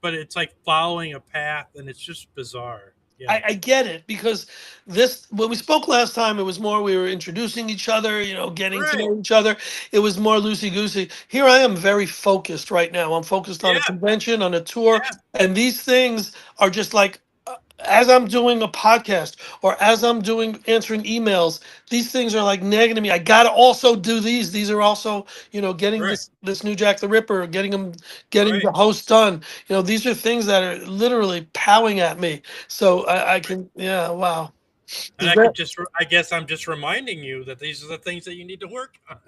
but it's like following a path, and it's just bizarre. Yeah. I get it because this when we spoke last time, it was more we were introducing each other, getting to Right. know each other. It was more loosey goosey. Here I am, very focused right now. I'm focused on a Yeah. convention, on a tour, Yeah. and these things are just like as I'm doing a podcast or as I'm doing answering emails. These things are like nagging to me. I gotta also do these. These are also, getting Right. this new Jack the Ripper, getting Right. the host done. These are things that are literally powing at me. So I can, yeah, wow. And Is that, I guess I'm just reminding you that these are the things that you need to work on.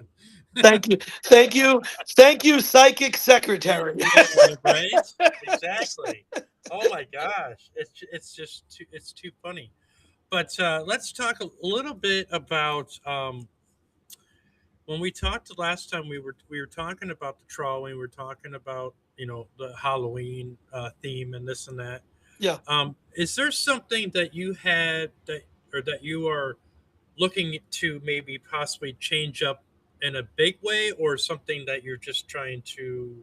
thank you. Thank you. Thank you, psychic secretary. Yeah, right? Exactly. Oh my gosh. It's just it's too funny. But let's talk a little bit about when we talked the last time. We were talking about the trolley. We were talking about the Halloween theme and this and that. Yeah. Is there something that you had that or that you are looking to maybe possibly change up in a big way, or something that you're just trying to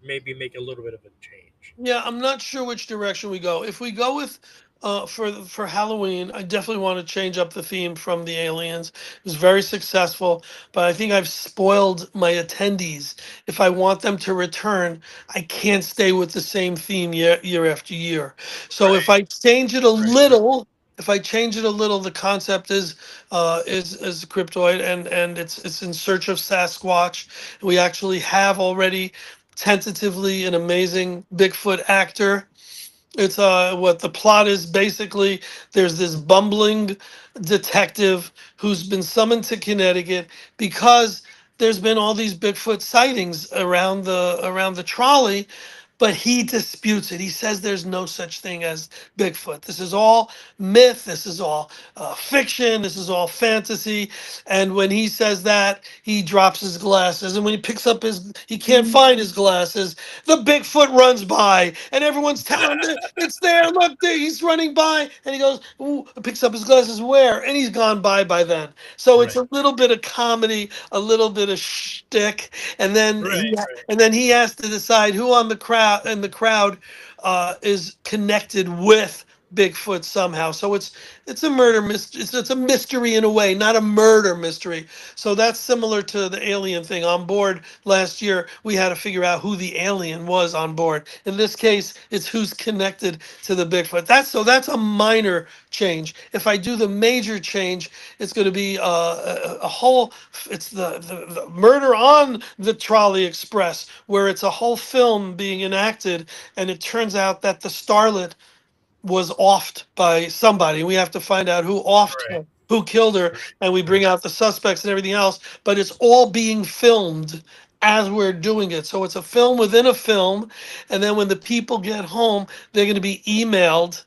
maybe make a little bit of a change? Yeah, I'm not sure which direction we go. If we go with for Halloween, I definitely want to change up the theme from the aliens. It was very successful, but I think I've spoiled my attendees. If I want them to return, I can't stay with the same theme year after year. So if Right, I change it a right, little, the concept is cryptoid and it's in search of Sasquatch. We actually have already tentatively an amazing Bigfoot actor. It's what the plot is basically there's this bumbling detective who's been summoned to Connecticut because there's been all these Bigfoot sightings around the trolley, but he disputes it. He says there's no such thing as Bigfoot. This is all myth. This is all fiction. This is all fantasy. And when he says that, he drops his glasses. And when he picks up he can't find his glasses. The Bigfoot runs by, and everyone's telling him it's there. Look, there, he's running by, and he goes, "Ooh!" Picks up his glasses. Where? And he's gone by then. So it's right, a little bit of comedy, a little bit of shtick, and then right, he has to decide who on the crowd is connected with Bigfoot somehow. So it's a murder mystery. It's a mystery in a way, not a murder mystery. So that's similar to the alien thing. On board last year, we had to figure out who the alien was on board. In this case, it's who's connected to the Bigfoot. That's a minor change. If I do the major change, it's going to be a whole. It's the murder on the Trolley Express, where it's a whole film being enacted, and it turns out that the starlet was offed by somebody. We have to find out who offed right, her, who killed her, right, and we right, bring out the suspects and everything else. But it's all being filmed as we're doing it. So it's a film within a film. And then when the people get home, they're going to be emailed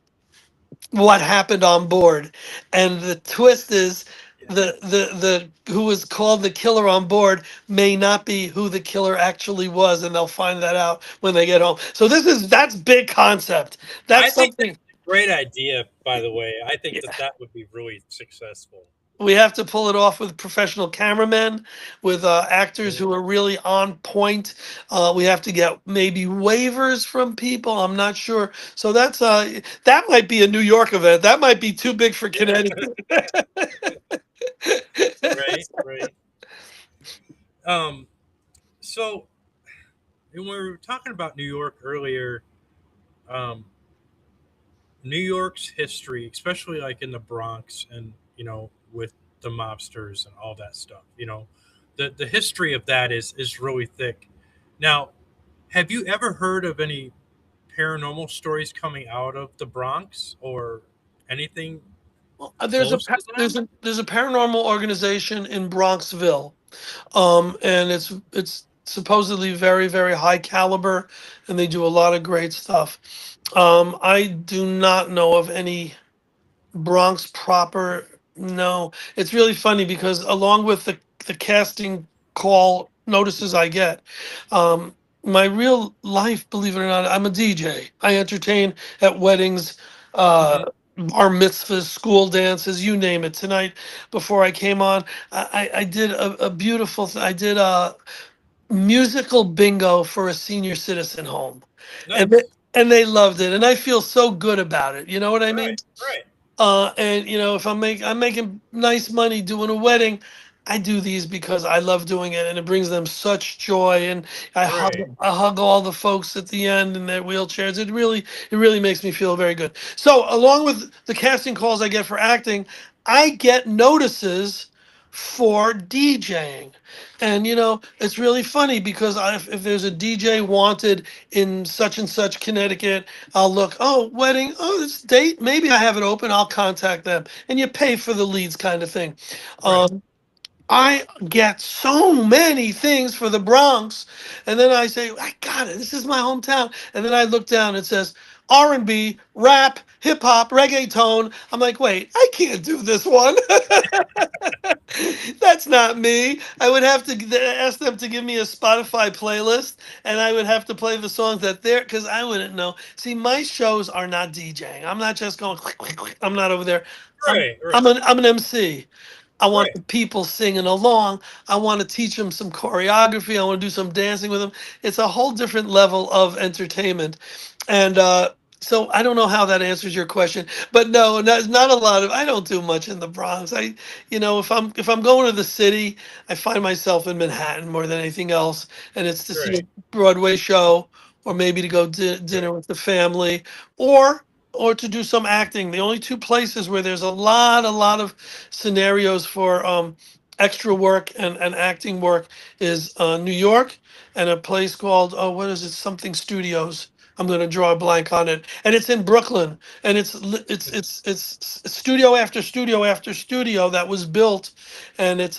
what happened on board. And the twist is yeah. the who was called the killer on board may not be who the killer actually was, and they'll find that out when they get home. So that's big concept. I That's think that's something. a great idea, by the way. I think Yeah. that would be really successful. We have to pull it off with professional cameramen, with actors Yeah. who are really on point. We have to get maybe waivers from people. I'm not sure. So that might be a New York event. That might be too big for Yeah. Connecticut. Right, right. Um, so when we were talking about New York earlier, um, New York's history, especially like in the Bronx and with the mobsters and all that stuff, the history of that is really thick. Now, have you ever heard of any paranormal stories coming out of the Bronx or anything Well, close to that? there's a paranormal organization in Bronxville, and it's supposedly very very high caliber, and they do a lot of great stuff. I do not know of any Bronx proper. No, it's really funny because along with the casting call notices I get. My real life, believe it or not, I'm a DJ. I entertain at weddings, Hmm. bar mitzvahs, school dances, you name it. Tonight, before I came on, I did a beautiful. I did a musical bingo for a senior citizen home, and Nice. and they loved it, and I feel so good about it. You know what I mean? Right. Right. And you know, if I'm making nice money doing a wedding, I do these because I love doing it, and it brings them such joy. And Right. I hug all the folks at the end in their wheelchairs. It really makes me feel very good. So, along with the casting calls I get for acting, I get notices for DJing. And you know, it's really funny because if there's a DJ wanted in such and such Connecticut, I'll look, oh, wedding, oh, this date, maybe I have it open, I'll contact them. And you pay for the leads kind of thing. Right. Um, I get so many things for the Bronx, and then I say, I got it. This is my hometown. And then I look down, it says R&B, rap, hip hop, reggaeton. I'm like, wait, I can't do this one. That's not me. I would have to ask them to give me a Spotify playlist, and I would have to play the songs that they're because I wouldn't know. See, my shows are not DJing. I'm not just going. Click, click, click. I'm not over there. Right. Right. I'm an MC. I want Right. the people singing along. I want to teach them some choreography. I want to do some dancing with them. It's a whole different level of entertainment. And so I don't know how that answers your question, but no, not a lot of. I don't do much in the Bronx. You know, if I'm going to the city, I find myself in Manhattan more than anything else, and it's to see a Right. Broadway show, or maybe to go dinner Right. with the family, or to do some acting. The only two places where there's a lot of scenarios for extra work and acting work is New York and a place called, oh, what is it, something Studios. I'm going to draw a blank on it, and it's in Brooklyn, and it's studio after studio after studio that was built, and it's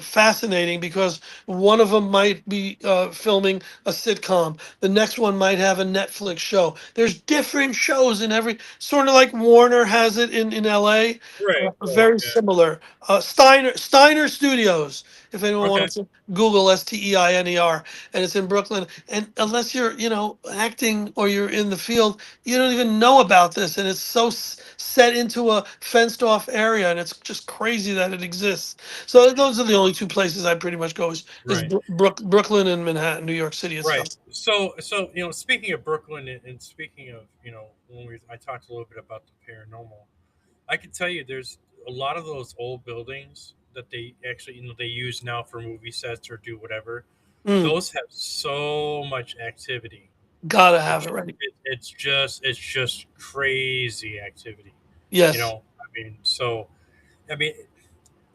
fascinating because one of them might be filming a sitcom, the next one might have a Netflix show. There's different shows in every, sort of like Warner has it in LA, Right. Right. very Yeah. similar. Steiner Studios. If anyone Okay. wants to Google Steiner, and it's in Brooklyn. And unless you're, you know, acting or you're in the field, you don't even know about this. And it's so set into a fenced off area, and it's just crazy that it exists. So those are the only two places I pretty much go is Right. Brooklyn and Manhattan, New York City Right. itself. So speaking of Brooklyn and speaking of when I talked a little bit about the paranormal, I can tell you there's a lot of those old buildings that they actually they use now for movie sets or do whatever. Mm, Those have so much activity. gotta have It's it ready. it's just crazy activity. Yes. I mean, so I mean,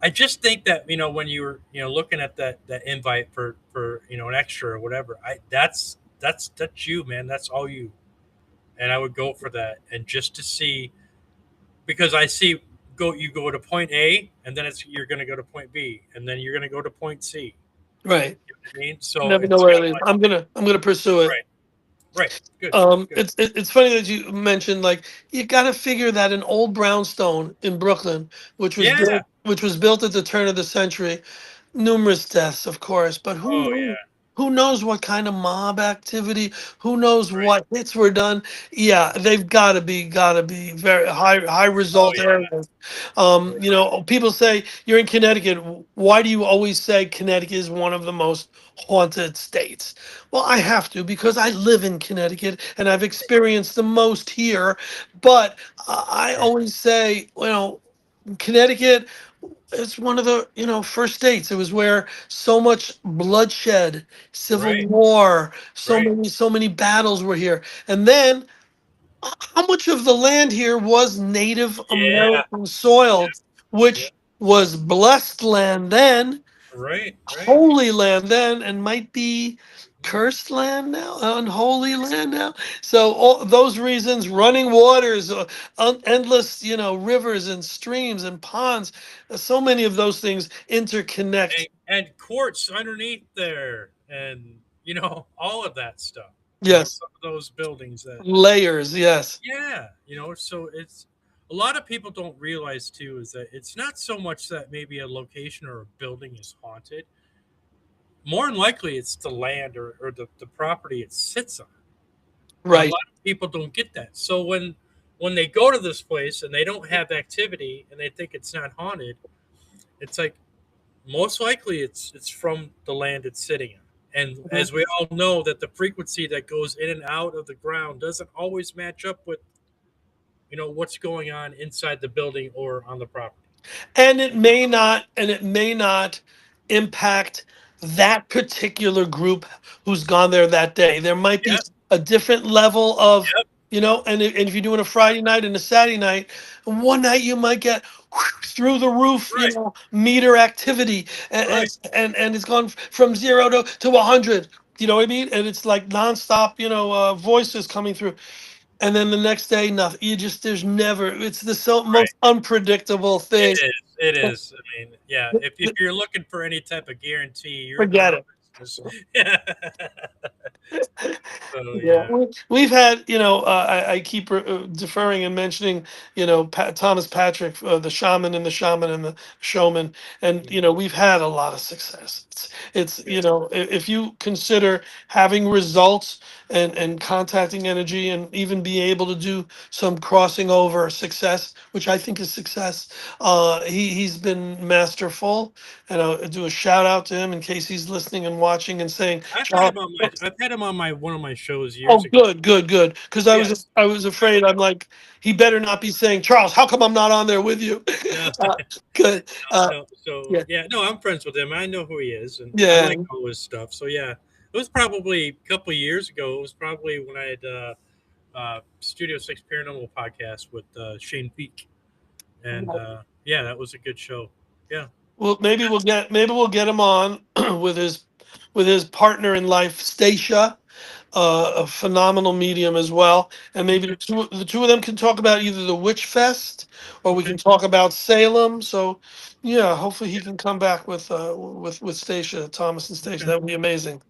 I just think that when you were looking at that invite for an extra or whatever, I that's you, man. That's all you. And I would go for that, and just to see, because I see you go to point A, and then you're going to go to point B, and then you're going to go to point C. Right. You know what I mean? So Never know it's where kind it of is. like I'm gonna pursue it. right, right, good, good, It's funny that you mentioned, like, you got to figure that an old brownstone in Brooklyn, yeah. which was built at the turn of the century, numerous deaths, of course, but Oh yeah, who knows what kind of mob activity, who knows right. what hits were done. Yeah, they've got to be very high Oh result yeah, areas. right, You know, people say you're in Connecticut. Why do you always say Connecticut is one of the most haunted states? Well, I have to because I live in Connecticut and I've experienced the most here. But I right, always say, you know, Connecticut is one of the, you know, first states. It was where so much bloodshed, civil right, war, right. so many battles were here. And then how much of the land here was Native Yeah, American soil, yeah, yeah. which was blessed land then, Right, right. holy land then, and might be cursed land now, unholy land now. So all those reasons, running waters, endless, you know, rivers and streams and ponds, so many of those things interconnect. And courts underneath there, and all of that stuff. Yes, Some of those buildings that, layers. Yes, yeah, so it's a lot of people don't realize too is that it's not so much that maybe a location or a building is haunted. more than likely it's the land or the property it sits on. And a Right. lot of people don't get that. So when they go to this place and they don't have activity and they think it's not haunted, it's like most likely it's from the land it's sitting on. And Mhm. as we all know, that the frequency that goes in and out of the ground doesn't always match up with what's going on inside the building or on the property. And it may not impact that particular group who's gone there that day. There might be Yeah, a different level of, yep, and if you're doing a Friday night and a Saturday night, one night you might get through the roof, right, meter activity, and right, and it's gone from 0 to 100. You know what I mean? And it's like nonstop, voices coming through. And then the next day, nothing. There's never, it's the right. most unpredictable It thing. is. It is. I mean, yeah. If you're looking for any type of guarantee, you're in the Forget wrong it. business. Yeah. So Yeah, yeah. we've had, I keep deferring and mentioning, Thomas Patrick, the shaman and the shaman and the showman, and Mhm. we've had a lot of success. It's Yeah. if you consider having results and contacting energy and even be able to do some crossing over success, which I think is success. He's been masterful, and I'll do a shout out to him in case he's listening and watching and saying, Charles. I've had him on my one of my shows Oh, years ago. good, good, good. Because Yes. I was afraid. I'm like, he better not be saying, Charles, how come I'm not on there with you? No. Good. No. So Yeah, yeah. No, I'm friends with him. I know who he is, and I yeah. like all his stuff. So yeah, it was probably a couple of years ago. It was probably when I had Studio Six Paranormal podcast with Shane Peak, and yeah, that was a good show. Yeah. Well, maybe we'll get him on with his partner in life, Stacia, a phenomenal medium as well, and maybe Okay. the two of them can talk about either the Witch Fest or we Okay. can talk about Salem. So, yeah, hopefully he can come back with Stacia, Thomas and Stacia. Okay. That would be amazing.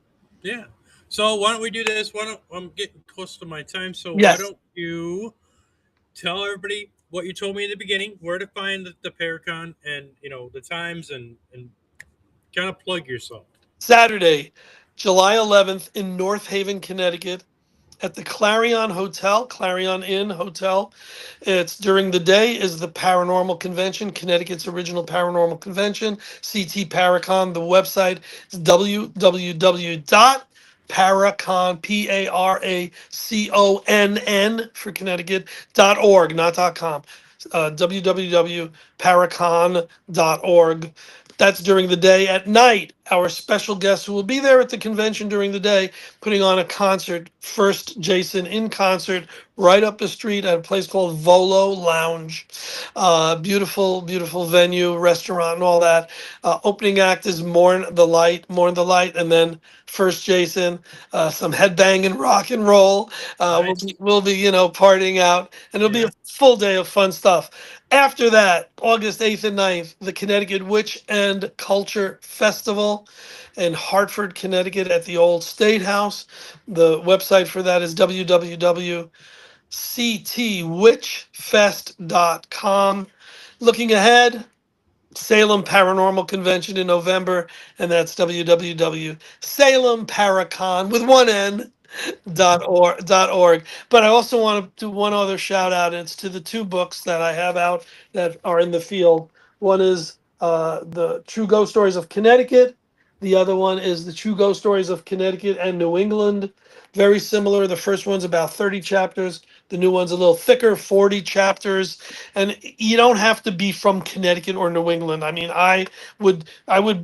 Yeah. So why don't we do this? Why don't I'm getting close to my time? So why Yes. don't you tell everybody what you told me in the beginning, where to find the Paracon, and the times, and kind of plug yourself. Saturday, July 11th in North Haven, Connecticut, at the Clarion Hotel, Clarion Inn Hotel. It's during the day is the Paranormal Convention, Connecticut's original paranormal convention, CT Paracon. The website is www.paracon, Paraconn for Connecticut.org, not .com. www.paracon.org. That's during the day. At night, our special guest who will be there at the convention during the day, putting on a concert, First Jason in concert, right up the street at a place called Volo Lounge. Beautiful, beautiful venue, restaurant, and all that. Opening act is Mourn the Light, and then First Jason, some headbanging rock and roll. Nice. We'll be, partying out, and it'll be Yeah. a full day of fun stuff. After that, August 8th and 9th, the Connecticut Witch and Culture Festival in Hartford, Connecticut at the Old State House. The website for that is www.ctwitchfest.com. Looking ahead, Salem Paranormal Convention in November, and that's www.salemparacon with one N .org. But I also want to do one other shout out. And it's to the two books that I have out that are in the field. One is the True Ghost Stories of Connecticut. The other one is the True Ghost Stories of Connecticut and New England. Very similar. The first one's about 30 chapters. The new one's a little thicker, 40 chapters. And you don't have to be from Connecticut or New England. I mean, I would,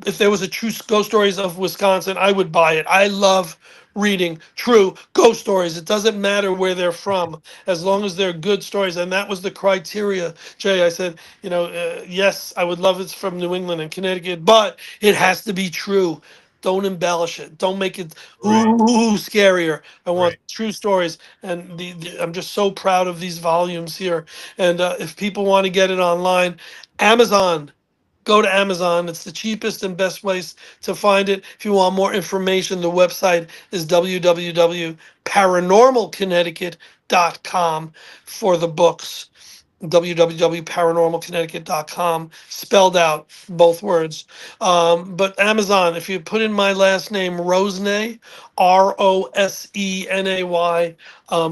if there was a True Ghost Stories of Wisconsin, I would buy it. I love reading true ghost stories. It doesn't matter where they're from, as long as they're good stories. And that was the criteria, Jay. I said, yes, I would love it's from New England and Connecticut, but it has to be true. Don't embellish it. Don't make it Right. scarier. I want Right. true stories, and I'm just so proud of these volumes here. And if people want to get it online, Amazon. Go to Amazon. It's the cheapest and best place to find it. If you want more information, the website is www.paranormalconnecticut.com for the books. www.paranormalconnecticut.com, spelled out both words. But Amazon, if you put in my last name, Rosenay, Rosenay,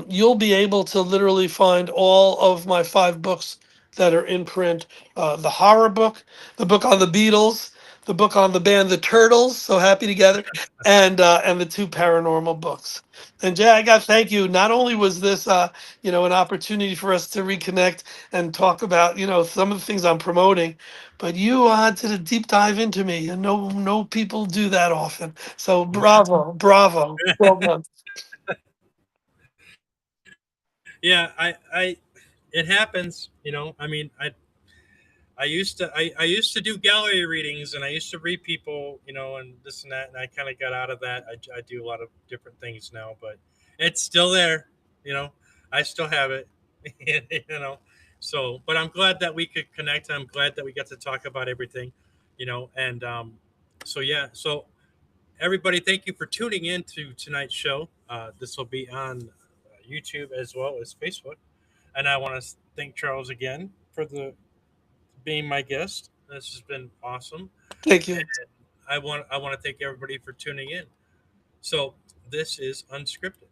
you'll be able to literally find all of my 5 books that are in print. The horror book, the book on the Beatles, the book on the band The Turtles, So Happy Together, and the 2 paranormal books. And Jay, I got to thank you. Not only was this an opportunity for us to reconnect and talk about some of the things I'm promoting, but you did a deep dive into me, and no people do that often. So bravo, well done. Yeah, it happens. I used to do gallery readings, and I used to read people, and this and that, and I kind of got out of that. I do a lot of different things now, but it's still there. You know, I still have it. you know, but I'm glad that we could connect. I'm glad that we got to talk about everything. And yeah. So everybody, thank you for tuning in to tonight's show. This will be on YouTube as well as Facebook, and I want to thank Charles again for the being my guest. This has been awesome. Thank And you. I want to thank everybody for tuning in. So this is Unscripted.